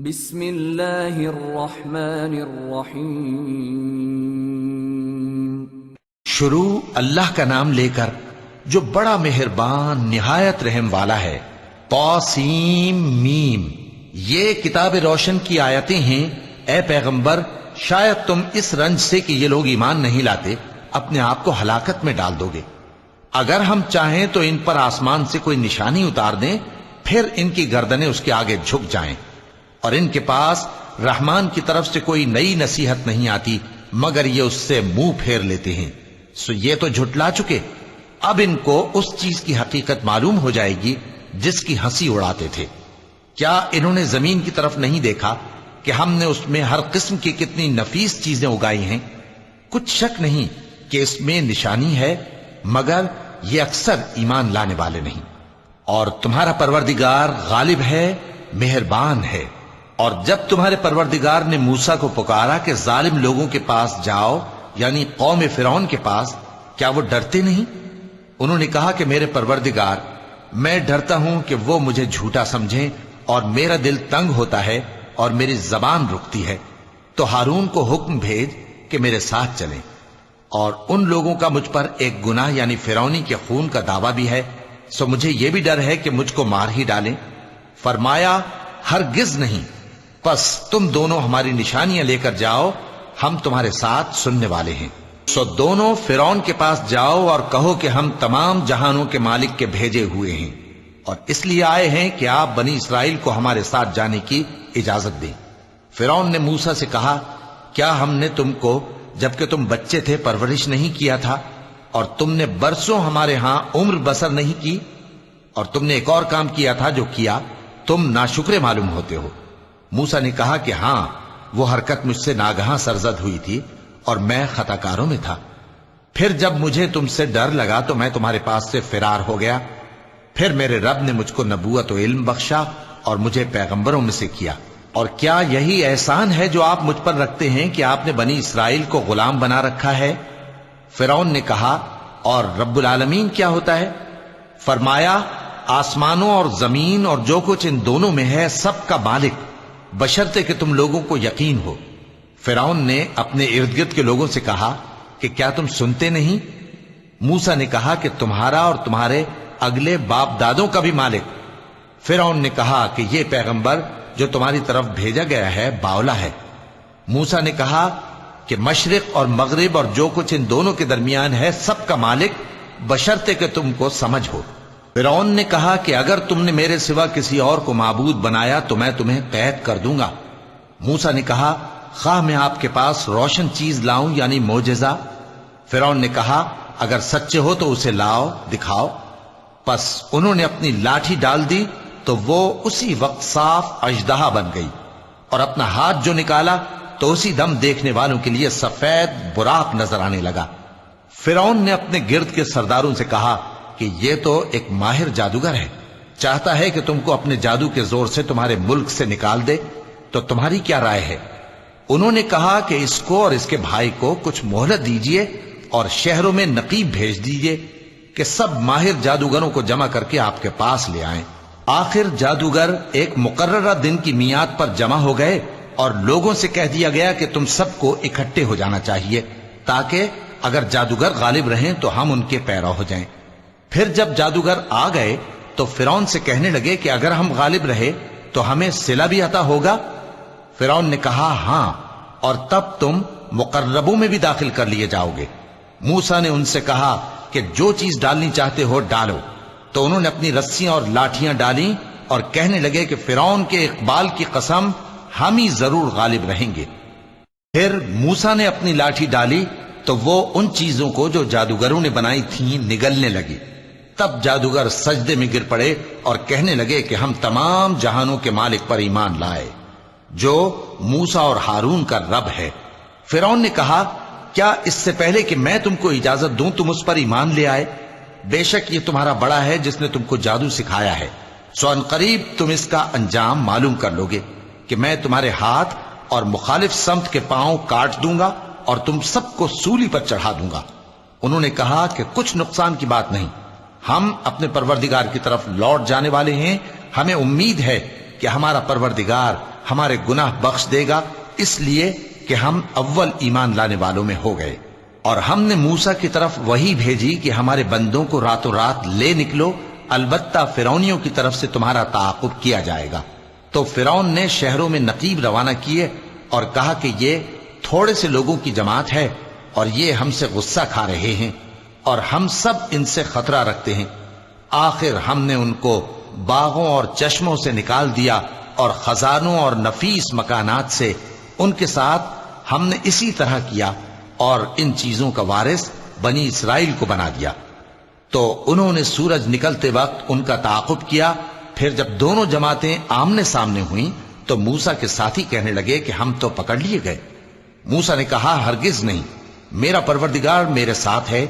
بسم اللہ الرحمن الرحیم۔ شروع اللہ کا نام لے کر جو بڑا مہربان نہایت رحم والا ہے۔ طاسیم میم، یہ کتاب روشن کی آیتیں ہیں۔ اے پیغمبر، شاید تم اس رنج سے کہ یہ لوگ ایمان نہیں لاتے اپنے آپ کو ہلاکت میں ڈال دو گے۔ اگر ہم چاہیں تو ان پر آسمان سے کوئی نشانی اتار دیں، پھر ان کی گردنیں اس کے آگے جھک جائیں، اور ان کے پاس رحمان کی طرف سے کوئی نئی نصیحت نہیں آتی مگر یہ اس سے منہ پھیر لیتے ہیں۔ سو یہ تو جھٹلا چکے، اب ان کو اس چیز کی حقیقت معلوم ہو جائے گی جس کی ہنسی اڑاتے تھے۔ کیا انہوں نے زمین کی طرف نہیں دیکھا کہ ہم نے اس میں ہر قسم کی کتنی نفیس چیزیں اگائی ہیں؟ کچھ شک نہیں کہ اس میں نشانی ہے، مگر یہ اکثر ایمان لانے والے نہیں۔ اور تمہارا پروردگار غالب ہے، مہربان ہے۔ اور جب تمہارے پروردگار نے موسیٰ کو پکارا کہ ظالم لوگوں کے پاس جاؤ، یعنی قوم فرعون کے پاس، کیا وہ ڈرتے نہیں؟ انہوں نے کہا کہ میرے پروردگار، میں ڈرتا ہوں کہ وہ مجھے جھوٹا سمجھیں، اور میرا دل تنگ ہوتا ہے اور میری زبان رکتی ہے۔ تو ہارون کو حکم بھیج کہ میرے ساتھ چلیں۔ اور ان لوگوں کا مجھ پر ایک گناہ یعنی فرعونی کے خون کا دعویٰ بھی ہے، سو مجھے یہ بھی ڈر ہے کہ مجھ کو مار ہی ڈالیں۔ فرمایا ہرگز نہیں، پس تم دونوں ہماری نشانیاں لے کر جاؤ، ہم تمہارے ساتھ سننے والے ہیں۔ سو دونوں فرعون کے پاس جاؤ اور کہو کہ ہم تمام جہانوں کے مالک کے بھیجے ہوئے ہیں، اور اس لیے آئے ہیں کہ آپ بنی اسرائیل کو ہمارے ساتھ جانے کی اجازت دیں۔ فرعون نے موسیٰ سے کہا، کیا ہم نے تم کو جبکہ تم بچے تھے پرورش نہیں کیا تھا، اور تم نے برسوں ہمارے ہاں عمر بسر نہیں کی؟ اور تم نے ایک اور کام کیا تھا جو کیا تم ناشکرے معلوم ہوتے ہو۔ موسیٰ نے کہا کہ ہاں، وہ حرکت مجھ سے ناگہاں سرزد ہوئی تھی اور میں خطا کاروں میں تھا۔ پھر جب مجھے تم سے ڈر لگا تو میں تمہارے پاس سے فرار ہو گیا۔ پھر میرے رب نے مجھ کو نبوت و علم بخشا اور مجھے پیغمبروں میں سے کیا۔ اور کیا یہی احسان ہے جو آپ مجھ پر رکھتے ہیں کہ آپ نے بنی اسرائیل کو غلام بنا رکھا ہے؟ فرعون نے کہا، اور رب العالمین کیا ہوتا ہے؟ فرمایا، آسمانوں اور زمین اور جو کچھ ان دونوں میں ہے سب کا مالک، بشرطے کہ تم لوگوں کو یقین ہو۔ فرعون نے اپنے ارد گرد کے لوگوں سے کہا کہ کیا تم سنتے نہیں؟ موسیٰ نے کہا کہ تمہارا اور تمہارے اگلے باپ دادوں کا بھی مالک۔ فرعون نے کہا کہ یہ پیغمبر جو تمہاری طرف بھیجا گیا ہے باولا ہے۔ موسیٰ نے کہا کہ مشرق اور مغرب اور جو کچھ ان دونوں کے درمیان ہے سب کا مالک، بشرطے کہ تم کو سمجھ ہو۔ فرعون نے کہا کہ اگر تم نے میرے سوا کسی اور کو معبود بنایا تو میں تمہیں قید کر دوں گا۔ موسیٰ نے کہا، خواہ میں آپ کے پاس روشن چیز لاؤں یعنی معجزہ؟ فرعون نے کہا، اگر سچے ہو تو اسے لاؤ، دکھاؤ۔ پس انہوں نے اپنی لاٹھی ڈال دی تو وہ اسی وقت صاف اژدہا بن گئی، اور اپنا ہاتھ جو نکالا تو اسی دم دیکھنے والوں کے لیے سفید براق نظر آنے لگا۔ فرعون نے اپنے گرد کے سرداروں سے کہا کہ یہ تو ایک ماہر جادوگر ہے، چاہتا ہے کہ تم کو اپنے جادو کے زور سے تمہارے ملک سے نکال دے، تو تمہاری کیا رائے ہے؟ انہوں نے کہا کہ اس کو اور اس کے بھائی کو کچھ مہلت دیجئے اور شہروں میں نقیب بھیج دیجئے کہ سب ماہر جادوگروں کو جمع کر کے آپ کے پاس لے آئیں۔ آخر جادوگر ایک مقررہ دن کی میعاد پر جمع ہو گئے، اور لوگوں سے کہہ دیا گیا کہ تم سب کو اکٹھے ہو جانا چاہیے، تاکہ اگر جادوگر غالب رہیں تو ہم ان کے پیرو ہو جائیں۔ پھر جب جادوگر آ گئے تو فرعون سے کہنے لگے کہ اگر ہم غالب رہے تو ہمیں صلہ بھی عطا ہوگا؟ فرعون نے کہا، ہاں، اور تب تم مقربوں میں بھی داخل کر لیے جاؤ گے۔ موسیٰ نے ان سے کہا کہ جو چیز ڈالنی چاہتے ہو ڈالو۔ تو انہوں نے اپنی رسیاں اور لاٹھیاں ڈالیں اور کہنے لگے کہ فرعون کے اقبال کی قسم، ہم ہی ضرور غالب رہیں گے۔ پھر موسیٰ نے اپنی لاٹھی ڈالی تو وہ ان چیزوں کو جو جادوگروں نے بنائی تھیں نگلنے لگی۔ تب جادوگر سجدے میں گر پڑے اور کہنے لگے کہ ہم تمام جہانوں کے مالک پر ایمان لائے، جو موسیٰ اور ہارون کا رب ہے۔ فرعون نے کہا، کیا اس سے پہلے کہ میں تم کو اجازت دوں تم اس پر ایمان لے آئے؟ بے شک یہ تمہارا بڑا ہے جس نے تم کو جادو سکھایا ہے، سو ان قریب تم اس کا انجام معلوم کر لو گے کہ میں تمہارے ہاتھ اور مخالف سمت کے پاؤں کاٹ دوں گا اور تم سب کو سولی پر چڑھا دوں گا۔ انہوں نے کہا کہ کچھ نقصان کی بات نہیں، ہم اپنے پروردگار کی طرف لوٹ جانے والے ہیں، ہمیں امید ہے کہ ہمارا پروردگار ہمارے گناہ بخش دے گا، اس لیے کہ ہم اول ایمان لانے والوں میں ہو گئے۔ اور ہم نے موسیٰ کی طرف وحی بھیجی کہ ہمارے بندوں کو راتوں رات لے نکلو، البتہ فرعونیوں کی طرف سے تمہارا تعاقب کیا جائے گا۔ تو فرعون نے شہروں میں نقیب روانہ کیے اور کہا کہ یہ تھوڑے سے لوگوں کی جماعت ہے اور یہ ہم سے غصہ کھا رہے ہیں اور ہم سب ان سے خطرہ رکھتے ہیں۔ آخر ہم نے ان کو باغوں اور چشموں سے نکال دیا اور خزانوں اور نفیس مکانات سے۔ ان کے ساتھ ہم نے اسی طرح کیا اور ان چیزوں کا وارث بنی اسرائیل کو بنا دیا۔ تو انہوں نے سورج نکلتے وقت ان کا تعاقب کیا۔ پھر جب دونوں جماعتیں آمنے سامنے ہوئیں تو موسیٰ کے ساتھی کہنے لگے کہ ہم تو پکڑ لیے گئے۔ موسیٰ نے کہا ہرگز نہیں، میرا پروردگار میرے ساتھ ہے،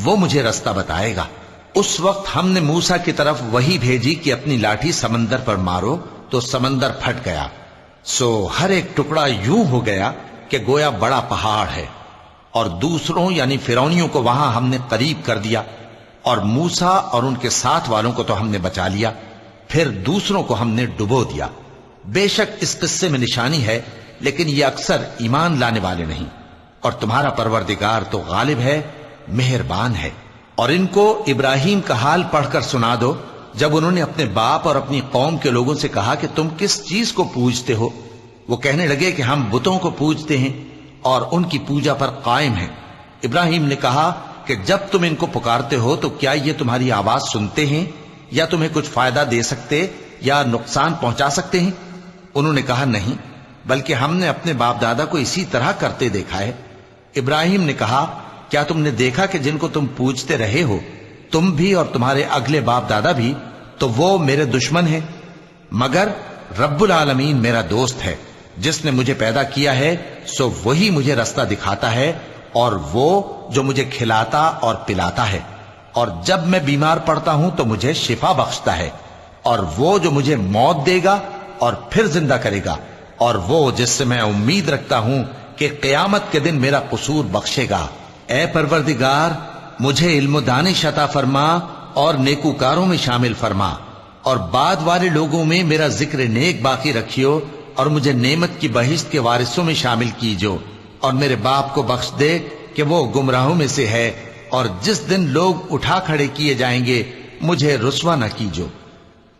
وہ مجھے رستہ بتائے گا۔ اس وقت ہم نے موسیٰ کی طرف وحی بھیجی کہ اپنی لاٹھی سمندر پر مارو، تو سمندر پھٹ گیا، سو ہر ایک ٹکڑا یوں ہو گیا کہ گویا بڑا پہاڑ ہے۔ اور دوسروں یعنی فرعونیوں کو وہاں ہم نے قریب کر دیا، اور موسیٰ اور ان کے ساتھ والوں کو تو ہم نے بچا لیا، پھر دوسروں کو ہم نے ڈبو دیا۔ بے شک اس قصے میں نشانی ہے، لیکن یہ اکثر ایمان لانے والے نہیں۔ اور تمہارا پروردگار تو غالب ہے، مہربان ہے۔ اور ان کو ابراہیم کا حال پڑھ کر سنا دو، جب انہوں نے اپنے باپ اور اپنی قوم کے لوگوں سے کہا کہ تم کس چیز کو پوجتے ہو؟ وہ کہنے لگے کہ ہم بتوں کو پوجتے ہیں اور ان کی پوجا پر قائم ہیں۔ ابراہیم نے کہا کہ جب تم ان کو پکارتے ہو تو کیا یہ تمہاری آواز سنتے ہیں یا تمہیں کچھ فائدہ دے سکتے یا نقصان پہنچا سکتے ہیں؟ انہوں نے کہا نہیں، بلکہ ہم نے اپنے باپ دادا کو اسی طرح کرتے دیکھا ہے۔ ابراہیم نے کہا کیا تم نے دیکھا کہ جن کو تم پوجتے رہے ہو، تم بھی اور تمہارے اگلے باپ دادا بھی، تو وہ میرے دشمن ہیں، مگر رب العالمین میرا دوست ہے۔ جس نے مجھے پیدا کیا ہے سو وہی مجھے رستہ دکھاتا ہے، اور وہ جو مجھے کھلاتا اور پلاتا ہے، اور جب میں بیمار پڑتا ہوں تو مجھے شفا بخشتا ہے، اور وہ جو مجھے موت دے گا اور پھر زندہ کرے گا، اور وہ جس سے میں امید رکھتا ہوں کہ قیامت کے دن میرا قصور بخشے گا۔ اے پروردگار، مجھے علم و دانش عطا فرما اور نیکوکاروں میں شامل فرما، اور بعد والے لوگوں میں میرا ذکر نیک باقی رکھیو، اور مجھے نعمت کی بہشت کے وارثوں میں شامل کیجو، اور میرے باپ کو بخش دے کہ وہ گمراہوں میں سے ہے، اور جس دن لوگ اٹھا کھڑے کیے جائیں گے مجھے رسوا نہ کیجو،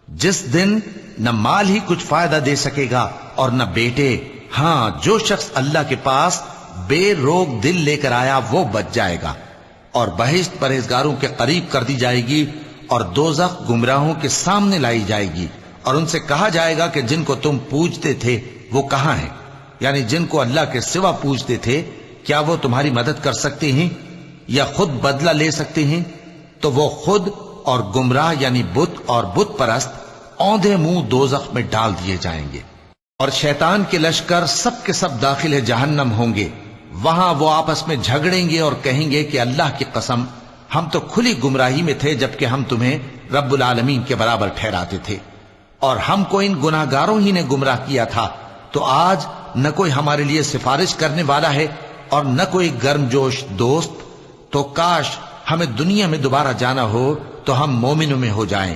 جس دن نہ مال ہی کچھ فائدہ دے سکے گا اور نہ بیٹے۔ ہاں، جو شخص اللہ کے پاس بے روک دل لے کر آیا وہ بچ جائے گا، اور بہشت پرہیزگاروں کے قریب کر دی جائے گی، اور دوزخ گمراہوں کے سامنے لائی جائے گی، اور ان سے کہا جائے گا کہ جن کو تم پوجتے تھے وہ کہاں ہیں؟ یعنی جن کو اللہ کے سوا پوجتے تھے، کیا وہ تمہاری مدد کر سکتے ہیں یا خود بدلہ لے سکتے ہیں؟ تو وہ خود اور گمراہ یعنی بت اور بت پرست اوندھے منہ دوزخ میں ڈال دیے جائیں گے۔ اور شیطان کے لشکر سب کے سب داخل جہنم ہوں گے، وہاں وہ آپس میں جھگڑیں گے اور کہیں گے کہ اللہ کی قسم ہم تو کھلی گمراہی میں تھے جبکہ ہم تمہیں رب العالمین کے برابر ٹھہراتے تھے، اور ہم کو ان گناہگاروں ہی نے گمراہ کیا تھا، تو آج نہ کوئی ہمارے لیے سفارش کرنے والا ہے اور نہ کوئی گرم جوش دوست۔ تو کاش ہمیں دنیا میں دوبارہ جانا ہو تو ہم مومنوں میں ہو جائیں۔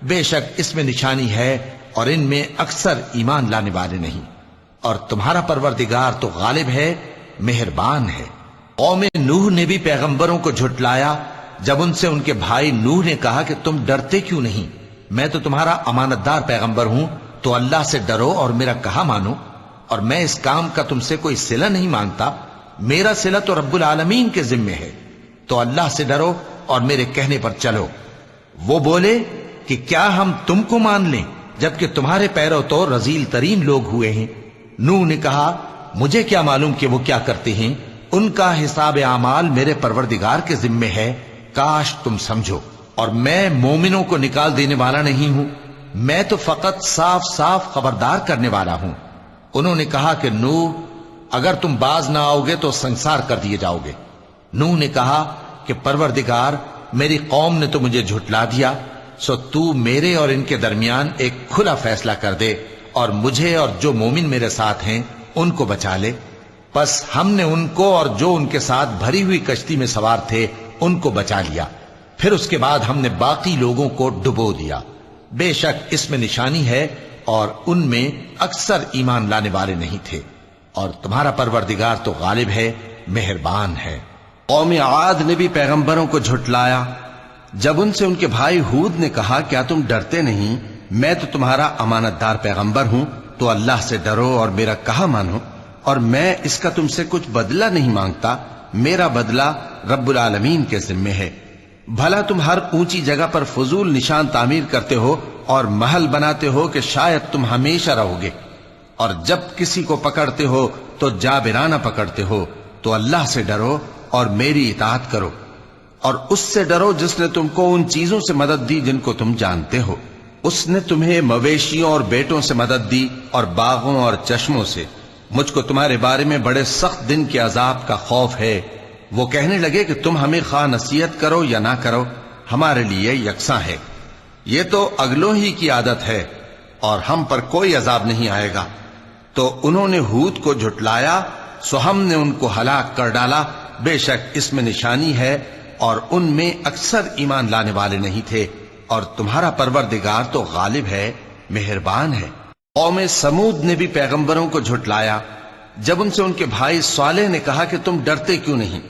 بے شک اس میں نشانی ہے اور ان میں اکثر ایمان لانے والے نہیں۔ اور تمہارا پروردگار تو غالب ہے، مہربان ہے۔ قوم نوح نے بھی پیغمبروں کو جھٹلایا جب ان سے ان کے بھائی نوح نے کہا کہ تم ڈرتے کیوں نہیں؟ میں تو تمہارا امانت دار پیغمبر ہوں، تو اللہ سے ڈرو اور میرا کہا مانو، اور میں اس کام کا تم سے کوئی صلہ نہیں مانگتا، میرا صلہ تو رب العالمین کے ذمے ہے، تو اللہ سے ڈرو اور میرے کہنے پر چلو۔ وہ بولے کہ کیا ہم تم کو مان لیں جبکہ تمہارے پیرو تو رذیل ترین لوگ ہوئے ہیں؟ نوح نے کہا مجھے کیا معلوم کہ وہ کیا کرتے ہیں، ان کا حساب اعمال میرے پروردگار کے ذمے ہے، کاش تم سمجھو۔ اور میں مومنوں کو نکال دینے والا نہیں ہوں، میں تو فقط صاف صاف خبردار کرنے والا ہوں۔ انہوں نے کہا کہ نوح اگر تم باز نہ آؤ گے تو سنسار کر دیے جاؤ گے۔ نوح نے کہا کہ پروردگار، میری قوم نے تو مجھے جھٹلا دیا، سو تو میرے اور ان کے درمیان ایک کھلا فیصلہ کر دے اور مجھے اور جو مومن میرے ساتھ ہیں ان کو بچا لے۔ پس ہم نے ان کو اور جو ان کے ساتھ بھری ہوئی کشتی میں سوار تھے ان کو بچا لیا، پھر اس کے بعد ہم نے باقی لوگوں کو ڈبو دیا۔ بے شک اس میں نشانی ہے اور ان میں اکثر ایمان لانے والے نہیں تھے، اور تمہارا پروردگار تو غالب ہے، مہربان ہے۔ قوم عاد نے بھی پیغمبروں کو جھٹلایا جب ان سے ان کے بھائی ہود نے کہا کیا تم ڈرتے نہیں، میں تو تمہارا امانت دار پیغمبر ہوں، تو اللہ سے ڈرو اور میرا کہا مانو، اور میں اس کا تم سے کچھ بدلہ نہیں مانگتا، میرا بدلہ رب العالمین کے ذمے ہے۔ بھلا تم ہر اونچی جگہ پر فضول نشان تعمیر کرتے ہو اور محل بناتے ہو کہ شاید تم ہمیشہ رہو گے، اور جب کسی کو پکڑتے ہو تو جابرانہ پکڑتے ہو، تو اللہ سے ڈرو اور میری اطاعت کرو، اور اس سے ڈرو جس نے تم کو ان چیزوں سے مدد دی جن کو تم جانتے ہو۔ اس نے تمہیں مویشیوں اور بیٹوں سے مدد دی اور باغوں اور چشموں سے۔ مجھ کو تمہارے بارے میں بڑے سخت دن کے عذاب کا خوف ہے۔ وہ کہنے لگے کہ تم ہمیں خواہ نصیحت کرو یا نہ کرو، ہمارے لیے یکساں ہے، یہ تو اگلوں ہی کی عادت ہے، اور ہم پر کوئی عذاب نہیں آئے گا۔ تو انہوں نے ہود کو جھٹلایا، سو ہم نے ان کو ہلاک کر ڈالا، بے شک اس میں نشانی ہے، اور ان میں اکثر ایمان لانے والے نہیں تھے، اور تمہارا پروردگار تو غالب ہے، مہربان ہے۔ قوم سمود نے بھی پیغمبروں کو جھٹلایا جب ان سے ان کے بھائی صالح نے کہا کہ تم ڈرتے کیوں نہیں،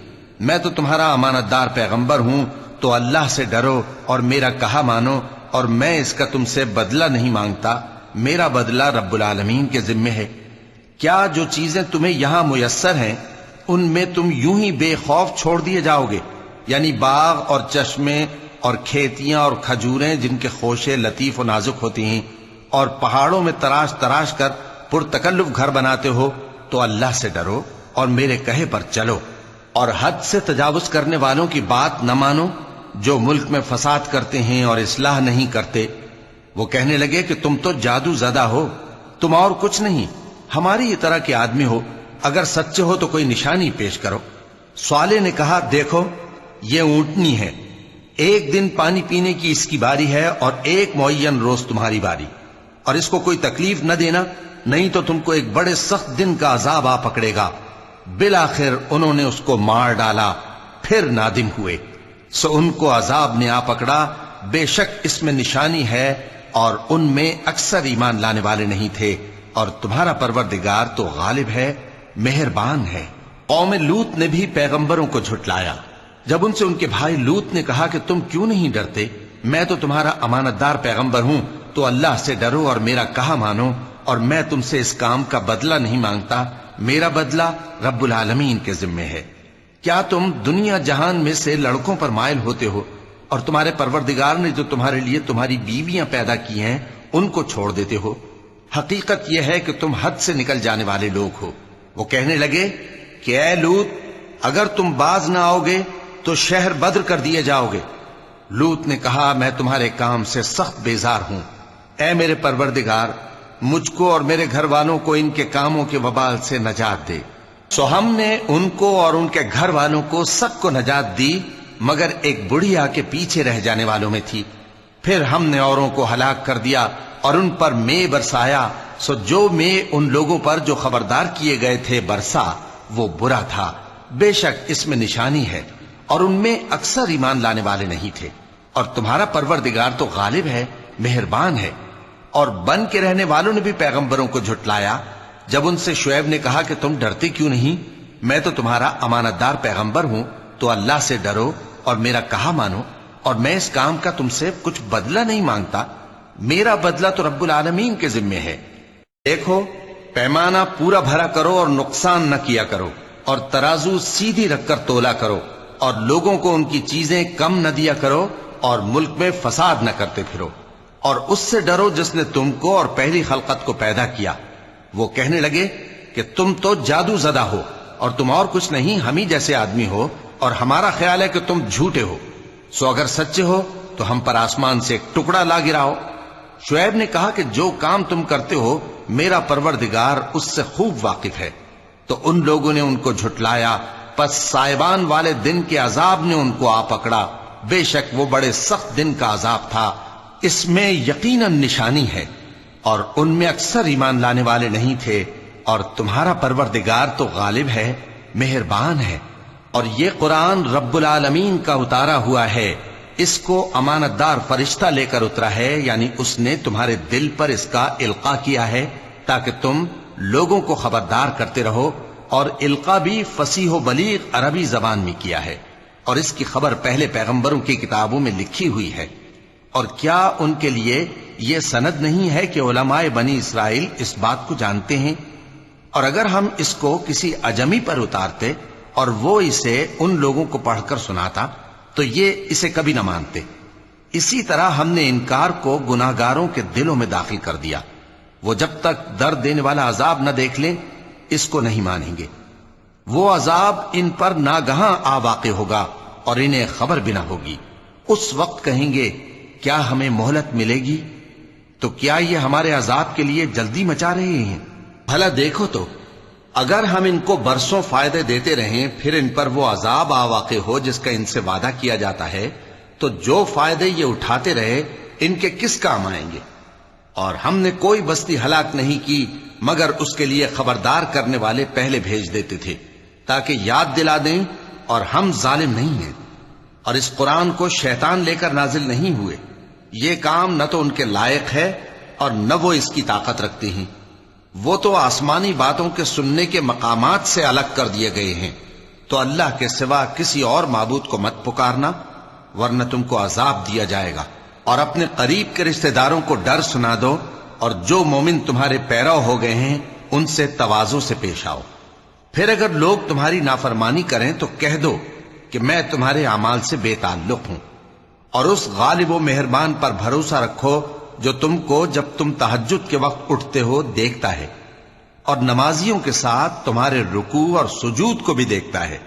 میں تو تمہارا امانت دار پیغمبر ہوں، تو اللہ سے ڈرو اور میرا کہا مانو، اور میں اس کا تم سے بدلہ نہیں مانگتا، میرا بدلہ رب العالمین کے ذمے ہے۔ کیا جو چیزیں تمہیں یہاں میسر ہیں ان میں تم یوں ہی بے خوف چھوڑ دیے جاؤ گے؟ یعنی باغ اور چشمے اور کھیتیاں اور کھجوریں جن کے خوشے لطیف و نازک ہوتی ہیں، اور پہاڑوں میں تراش تراش کر پرتکلف گھر بناتے ہو، تو اللہ سے ڈرو اور میرے کہے پر چلو، اور حد سے تجاوز کرنے والوں کی بات نہ مانو جو ملک میں فساد کرتے ہیں اور اصلاح نہیں کرتے۔ وہ کہنے لگے کہ تم تو جادو زدہ ہو، تم اور کچھ نہیں، ہماری یہ طرح کے آدمی ہو، اگر سچے ہو تو کوئی نشانی پیش کرو۔ صالح نے کہا دیکھو یہ اونٹنی ہے، ایک دن پانی پینے کی اس کی باری ہے اور ایک معین روز تمہاری باری، اور اس کو کوئی تکلیف نہ دینا، نہیں تو تم کو ایک بڑے سخت دن کا عذاب آ پکڑے گا۔ بالآخر انہوں نے اس کو مار ڈالا، پھر نادم ہوئے، سو ان کو عذاب نے آ پکڑا، بے شک اس میں نشانی ہے، اور ان میں اکثر ایمان لانے والے نہیں تھے، اور تمہارا پروردگار تو غالب ہے، مہربان ہے۔ قوم لوط نے بھی پیغمبروں کو جھٹلایا جب ان سے ان کے بھائی لوط نے کہا کہ تم کیوں نہیں ڈرتے، میں تو تمہارا امانت دار پیغمبر ہوں، تو اللہ سے ڈرو اور میرا کہا مانو، اور میں تم سے اس کام کا بدلہ نہیں مانگتا، میرا بدلہ رب العالمین کے ذمے ہے۔ کیا تم دنیا جہان میں سے لڑکوں پر مائل ہوتے ہو، اور تمہارے پروردگار نے جو تمہارے لیے تمہاری بیویاں پیدا کی ہیں ان کو چھوڑ دیتے ہو؟ حقیقت یہ ہے کہ تم حد سے نکل جانے والے لوگ ہو۔ وہ کہنے لگے کہ اے لوط اگر تم باز نہ آؤ گے تو شہر بدر کر دیے جاؤ گے۔ لوط نے کہا میں تمہارے کام سے سخت بیزار ہوں، اے میرے پروردگار مجھ کو اور میرے گھر والوں کو ان کے کاموں کے وبال سے نجات دے۔ سو ہم نے ان کو اور ان کے گھر والوں کو سب کو نجات دی، مگر ایک بڑھیا کے پیچھے رہ جانے والوں میں تھی۔ پھر ہم نے اوروں کو ہلاک کر دیا اور ان پر مے برسایا، سو جو مے ان لوگوں پر جو خبردار کیے گئے تھے برسا وہ برا تھا، بے شک اس میں نشانی ہے، اور ان میں اکثر ایمان لانے والے نہیں تھے، اور تمہارا پروردگار تو غالب ہے، مہربان ہے۔ اور بن کے رہنے والوں نے بھی پیغمبروں کو جھٹلایا جب ان سے شعیب نے کہا کہ تم ڈرتے کیوں نہیں، میں تو تمہارا امانت دار پیغمبر ہوں، تو اللہ سے ڈرو اور میرا کہا مانو، اور میں اس کام کا تم سے کچھ بدلہ نہیں مانگتا، میرا بدلہ تو رب العالمین کے ذمے ہے۔ دیکھو پیمانہ پورا بھرا کرو اور نقصان نہ کیا کرو، اور ترازو سیدھی رکھ کر تولا کرو، اور لوگوں کو ان کی چیزیں کم نہ دیا کرو، اور ملک میں فساد نہ کرتے پھرو، اور اس سے ڈرو جس نے تم کو اور پہلی خلقت کو پیدا کیا۔ وہ کہنے لگے کہ تم تو جادو زدہ ہو، اور تم اور کچھ نہیں، ہم ہی جیسے آدمی ہو، اور ہمارا خیال ہے کہ تم جھوٹے ہو، سو اگر سچے ہو تو ہم پر آسمان سے ایک ٹکڑا لا گراؤ۔ شعیب نے کہا کہ جو کام تم کرتے ہو میرا پروردگار اس سے خوب واقف ہے۔ تو ان لوگوں نے ان کو جھٹلایا، پس سائبان والے دن کے عذاب نے ان کو آ پکڑا، بے شک وہ بڑے سخت دن کا عذاب تھا، اس میں یقیناً نشانی ہے، اور ان میں اکثر ایمان لانے والے نہیں تھے، اور تمہارا پروردگار تو غالب ہے، مہربان ہے۔ اور یہ قرآن رب العالمین کا اتارا ہوا ہے، اس کو امانت دار فرشتہ لے کر اترا ہے، یعنی اس نے تمہارے دل پر اس کا القاء کیا ہے تاکہ تم لوگوں کو خبردار کرتے رہو، اور القاء بھی فصیح و بلیغ عربی زبان میں کیا ہے، اور اس کی خبر پہلے پیغمبروں کی کتابوں میں لکھی ہوئی ہے۔ اور کیا ان کے لیے یہ سند نہیں ہے کہ علماء بنی اسرائیل اس بات کو جانتے ہیں؟ اور اگر ہم اس کو کسی اجمی پر اتارتے اور وہ اسے ان لوگوں کو پڑھ کر سناتا تو یہ اسے کبھی نہ مانتے۔ اسی طرح ہم نے انکار کو گناہگاروں کے دلوں میں داخل کر دیا، وہ جب تک درد دینے والا عذاب نہ دیکھ لیں اس کو نہیں مانیں گے۔ وہ عذاب ان پر ناگہاں آ واقع ہوگا اور انہیں خبر بھی نہ ہوگی۔ اس وقت کہیں گے کیا ہمیں مہلت ملے گی؟ تو کیا یہ ہمارے عذاب کے لیے جلدی مچا رہے ہیں؟ بھلا دیکھو تو اگر ہم ان کو برسوں فائدے دیتے رہیں پھر ان پر وہ عذاب آ واقع ہو جس کا ان سے وعدہ کیا جاتا ہے، تو جو فائدے یہ اٹھاتے رہے ان کے کس کام آئیں گے؟ اور ہم نے کوئی بستی ہلاک نہیں کی مگر اس کے لیے خبردار کرنے والے پہلے بھیج دیتے تھے تاکہ یاد دلا دیں، اور ہم ظالم نہیں ہیں۔ اور اس قرآن کو شیطان لے کر نازل نہیں ہوئے، یہ کام نہ تو ان کے لائق ہے اور نہ وہ اس کی طاقت رکھتے ہیں۔ وہ تو آسمانی باتوں کے سننے کے مقامات سے الگ کر دیے گئے ہیں۔ تو اللہ کے سوا کسی اور معبود کو مت پکارنا ورنہ تم کو عذاب دیا جائے گا۔ اور اپنے قریب کے رشتہ داروں کو ڈر سنا دو، اور جو مومن تمہارے پیرو ہو گئے ہیں ان سے تواضع سے پیش آؤ۔ پھر اگر لوگ تمہاری نافرمانی کریں تو کہہ دو کہ میں تمہارے اعمال سے بے تعلق ہوں، اور اس غالب و مہربان پر بھروسہ رکھو جو تم کو جب تم تہجد کے وقت اٹھتے ہو دیکھتا ہے، اور نمازیوں کے ساتھ تمہارے رکوع اور سجود کو بھی دیکھتا ہے۔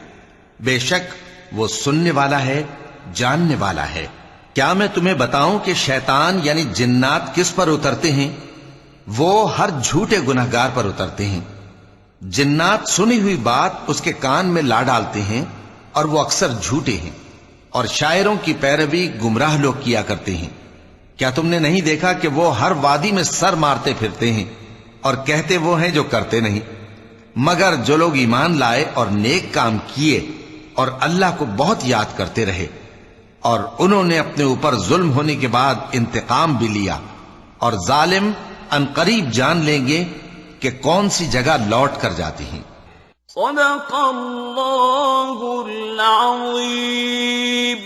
بے شک وہ سننے والا ہے، جاننے والا ہے۔ کیا میں تمہیں بتاؤں کہ شیطان یعنی جنات کس پر اترتے ہیں؟ وہ ہر جھوٹے گناہگار پر اترتے ہیں۔ جنات سنی ہوئی بات اس کے کان میں لا ڈالتے ہیں اور وہ اکثر جھوٹے ہیں، اور شاعروں کی پیروی گمراہ لوگ کیا کرتے ہیں۔ کیا تم نے نہیں دیکھا کہ وہ ہر وادی میں سر مارتے پھرتے ہیں اور کہتے وہ ہیں جو کرتے نہیں؟ مگر جو لوگ ایمان لائے اور نیک کام کیے اور اللہ کو بہت یاد کرتے رہے، اور انہوں نے اپنے اوپر ظلم ہونے کے بعد انتقام بھی لیا، اور ظالم عنقریب جان لیں گے کہ کون سی جگہ لوٹ کر جاتی ہیں۔ صدق اللہ العظیم۔